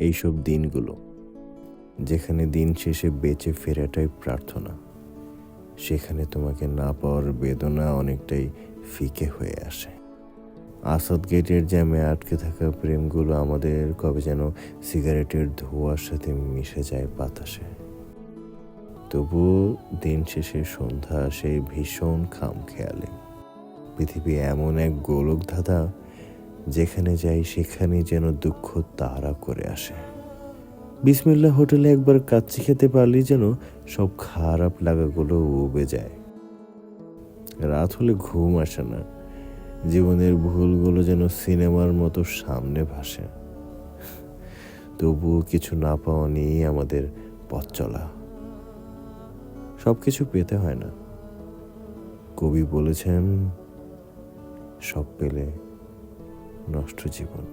এইসব দিনগুলো, যেখানে দিন শেষে বেঁচে ফেরাটাই প্রার্থনা, সেখানে তোমাকে না পাওয়ার বেদনা অনেকটাই ফিকে হয়ে আসে। আসাদ গেটের জ্যামে আটকে থাকা প্রেমগুলো আমাদের কবে যেন সিগারেটের ধোঁয়ার সাথে মিশে যায় বাতাসে। তবুও দিন শেষে সন্ধ্যা আসে ভীষণ খামখেয়ালে। পৃথিবী এমন এক গোলক ধাঁধা, যেখানে যাই সেখানে যেন দুঃখ তাড়া করে আসে। বিসমিল্লাহ হোটেলে একবার কাচ্চি খেতে পারলে যেন সব খারাপ লাগাগুলো উবে যায়। রাত হলে ঘুম আসে না, জীবনের ভুলগুলো যেন সিনেমার মতো সামনে ভাসে। তবুও কিছু না পাওয়া নিয়েই আমাদের পথ চলা। সবকিছু পেতে হয় না। কবি বলেছেন, সব পেলে নষ্ট জীবন।